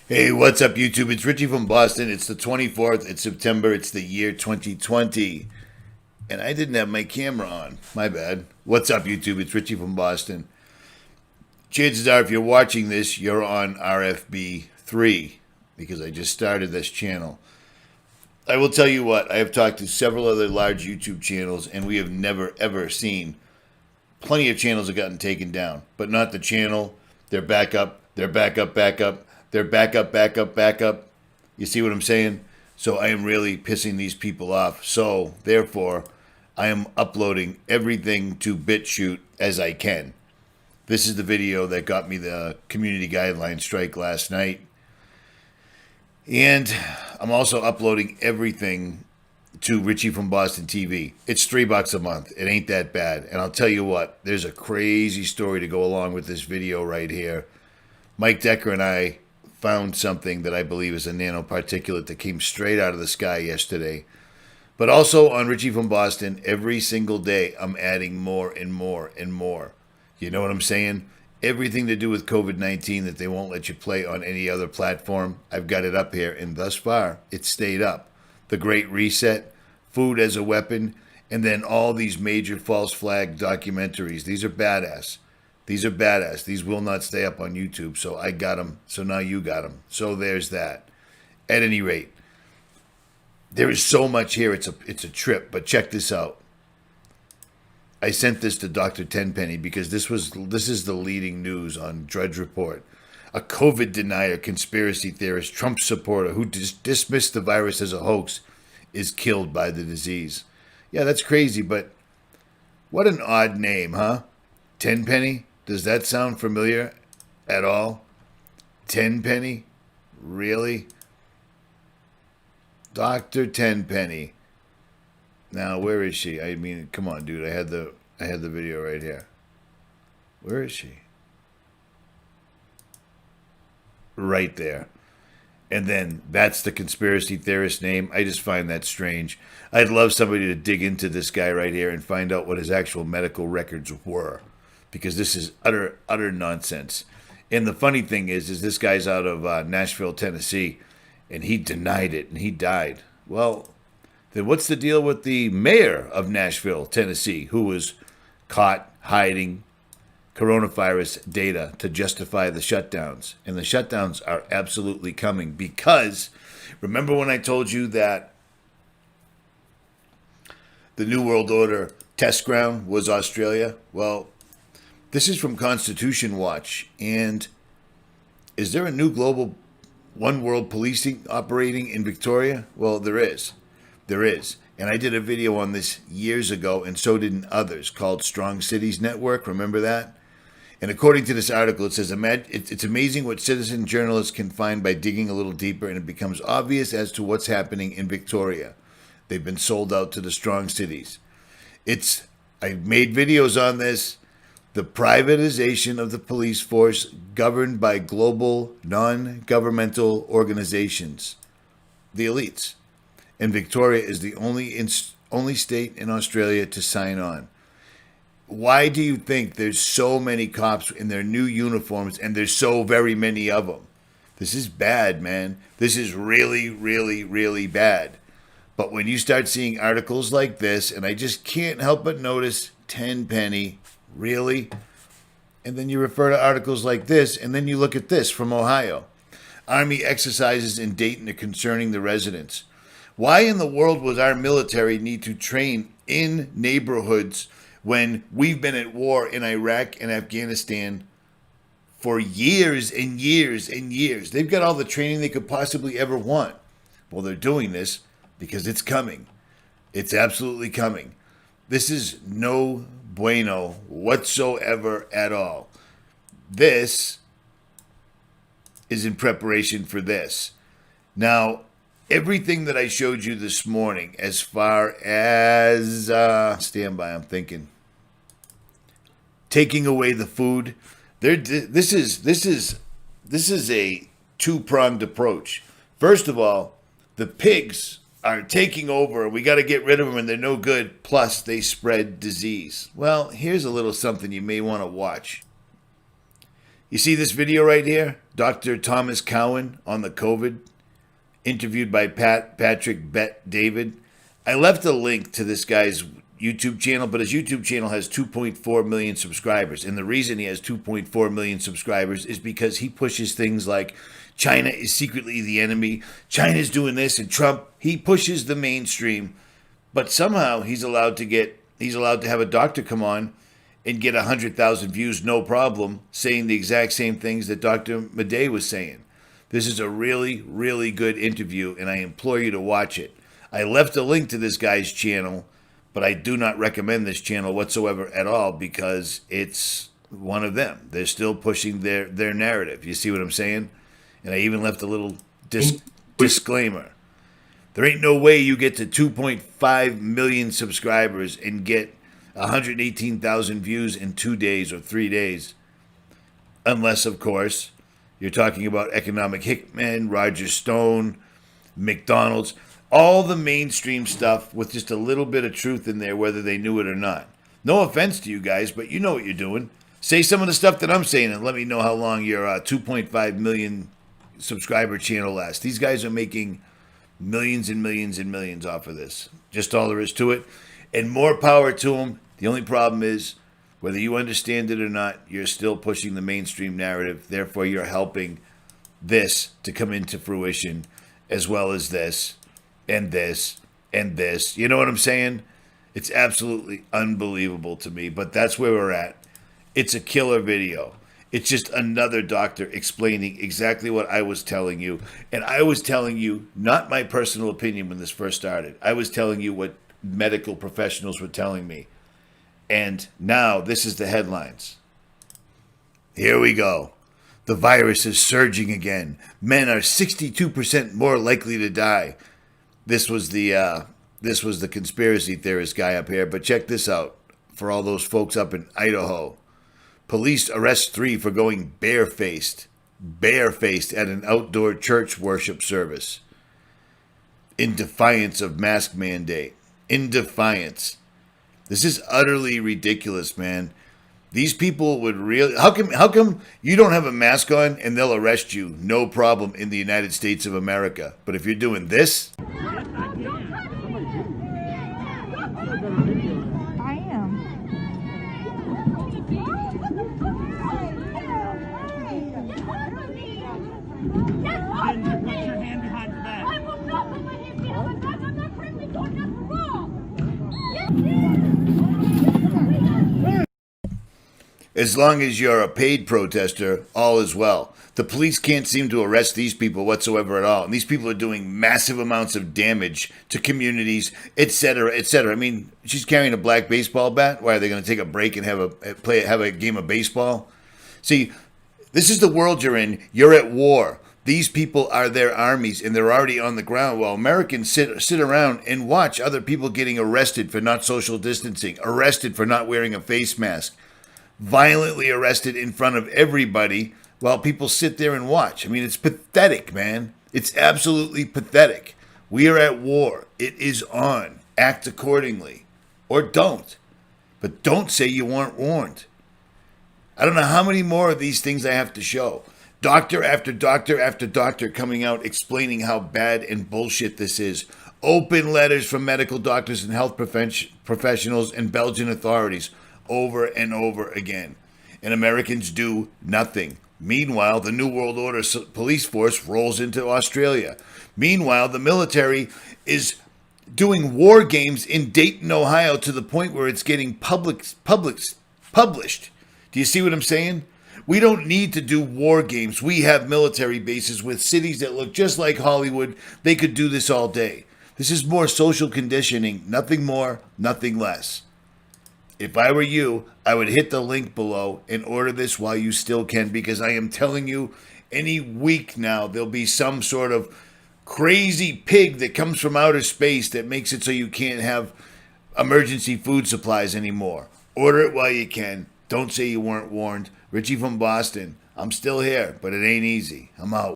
Hey, what's up, YouTube? It's Richie from Boston. It's the 24th. It's September. It's the year 2020. And I didn't have my camera on. My bad. What's up, YouTube? It's Richie from Boston. Chances are, if you're watching this, you're on RFB3 because I just started this channel. I will tell you what, I have talked to several other large YouTube channels, and we have never, ever seen plenty of channels have gotten taken down, but not the channel. They're back up. They're back up, back up. They're back up, back up, back up. You see what I'm saying? So I am really pissing these people off. So therefore, I am uploading everything to BitChute as I can. This is the video that got me the community guideline strike last night. And I'm also uploading everything to Richie from Boston TV. It's $3 a month. It ain't that bad. And I'll tell you what, there's a crazy story to go along with this video right here. Mike Decker and I found something that I believe is a nanoparticulate that came straight out of the sky yesterday. But also on Richie from Boston, every single day I'm adding more and more and more. You know what I'm saying? Everything to do with COVID-19 that they won't let you play on any other platform, I've got it up here, and thus far, it's stayed up. The Great Reset, Food as a Weapon, and then all these major false flag documentaries. These are badass. These are badass. These will not stay up on YouTube, so I got them. So now you got them. So there's that. At any rate, there is so much here. It's a trip, but check this out. I sent this to Dr. Tenpenny because this is the leading news on Drudge Report. A COVID denier, conspiracy theorist, Trump supporter who dismissed the virus as a hoax is killed by the disease. Yeah, that's crazy, but what an odd name, huh? Tenpenny? Does that sound familiar at all? Tenpenny? Really? Dr. Tenpenny. Now, where is she? I mean, come on, dude. I had the video right here. Where is she? Right there. And then that's the conspiracy theorist name. I just find that strange. I'd love somebody to dig into this guy right here and find out what his actual medical records were, because this is utter nonsense. And the funny thing is this guy's out of Nashville, Tennessee, and he denied it and he died. Well, then what's the deal with the mayor of Nashville, Tennessee, who was caught hiding coronavirus data to justify the shutdowns? And the shutdowns are absolutely coming because remember when I told you that the New World Order test ground was Australia? Well, this is from Constitution Watch. And is there a new global one world policing operating in Victoria? Well, there is. There is. And I did a video on this years ago, and so did others, called Strong Cities Network. Remember that? And according to this article, it says, it's amazing what citizen journalists can find by digging a little deeper, and it becomes obvious as to what's happening in Victoria. They've been sold out to the strong cities. I've made videos on this. The privatization of the police force governed by global non-governmental organizations, the elites. And Victoria is the only state in Australia to sign on. Why do you think there's so many cops in their new uniforms and there's so very many of them? This is bad, man. This is really, really, really bad. But when you start seeing articles like this, and I just can't help but notice Tenpenny, really? And then you refer to articles like this, and then you look at this from Ohio. Army exercises in Dayton are concerning the residents. Why in the world would our military need to train in neighborhoods when we've been at war in Iraq and Afghanistan for years and years and years? They've got all the training they could possibly ever want. Well, they're doing this because it's coming. It's absolutely coming. This is no bueno whatsoever at all. This is in preparation for this. Now, everything that I showed you this morning, as far as stand by, I'm thinking, taking away the food. This is a two-pronged approach. First of all, the pigs are taking over. We got to get rid of them, and they're no good. Plus, they spread disease. Well, here's a little something you may want to watch. You see this video right here? Dr. Thomas Cowan on the COVID, interviewed by Patrick Bet-David. I left a link to this guy's YouTube channel, but his YouTube channel has 2.4 million subscribers. And the reason he has 2.4 million subscribers is because he pushes things like China is secretly the enemy, China's doing this, and Trump. He pushes the mainstream, but somehow he's allowed to have a doctor come on and get 100,000 views, no problem, saying the exact same things that Dr. Madej was saying. This is a really, really good interview, and I implore you to watch it. I left a link to this guy's channel, but I do not recommend this channel whatsoever at all because it's one of them. They're still pushing their narrative. You see what I'm saying? And I even left a little disclaimer. There ain't no way you get to 2.5 million subscribers and get 118,000 views in 2 days or 3 days. Unless, of course, you're talking about Economic Hitman, Roger Stone, McDonald's, all the mainstream stuff with just a little bit of truth in there, whether they knew it or not. No offense to you guys, but you know what you're doing. Say some of the stuff that I'm saying and let me know how long your 2.5 million subscriber channel lasts. These guys are making millions and millions and millions off of this. Just all there is to it. And more power to them. The only problem is, whether you understand it or not, you're still pushing the mainstream narrative. Therefore, you're helping this to come into fruition, as well as this, and this, and this. You know what I'm saying? It's absolutely unbelievable to me, but that's where we're at. It's a killer video. It's just another doctor explaining exactly what I was telling you. And I was telling you not my personal opinion when this first started. I was telling you what medical professionals were telling me. And now this is the headlines. Here we go. The virus is surging again. Men are 62% more likely to die. This was the conspiracy theorist guy up here. But check this out for all those folks up in Idaho. Police arrest 3 for going barefaced at an outdoor church worship service in defiance of mask mandate. In defiance. This is utterly ridiculous, man. These people would really... How come you don't have a mask on and they'll arrest you? No problem in the United States of America. But if you're doing this... I am. Put your hand behind your back. I will not put my hand behind my back. I'm not friendly, so I'm not wrong. As long as you're a paid protester, all is well. The police can't seem to arrest these people whatsoever at all. And these people are doing massive amounts of damage to communities, etc., etc. I mean, she's carrying a black baseball bat. Why, are they going to take a break and have a game of baseball? See, this is the world you're in. You're at war. These people are their armies, and they're already on the ground, while Americans sit around and watch other people getting arrested for not social distancing, arrested for not wearing a face mask, violently arrested in front of everybody while people sit there and watch. I mean, it's pathetic, man. It's absolutely pathetic. We are at war. It is on. Act accordingly. Or don't. But don't say you weren't warned. I don't know how many more of these things I have to show. Doctor after doctor after doctor coming out explaining how bad and bullshit this is. Open letters from medical doctors and health professionals and Belgian authorities over and over again. And Americans do nothing. Meanwhile, the New World Order police force rolls into Australia. Meanwhile, the military is doing war games in Dayton, Ohio, to the point where it's getting published. Do you see what I'm saying? We don't need to do war games. We have military bases with cities that look just like Hollywood. They could do this all day. This is more social conditioning, nothing more, nothing less. If I were you, I would hit the link below and order this while you still can, because I am telling you, any week now, there'll be some sort of crazy pig that comes from outer space that makes it so you can't have emergency food supplies anymore. Order it while you can. Don't say you weren't warned. Richie from Boston. I'm still here, but it ain't easy. I'm out.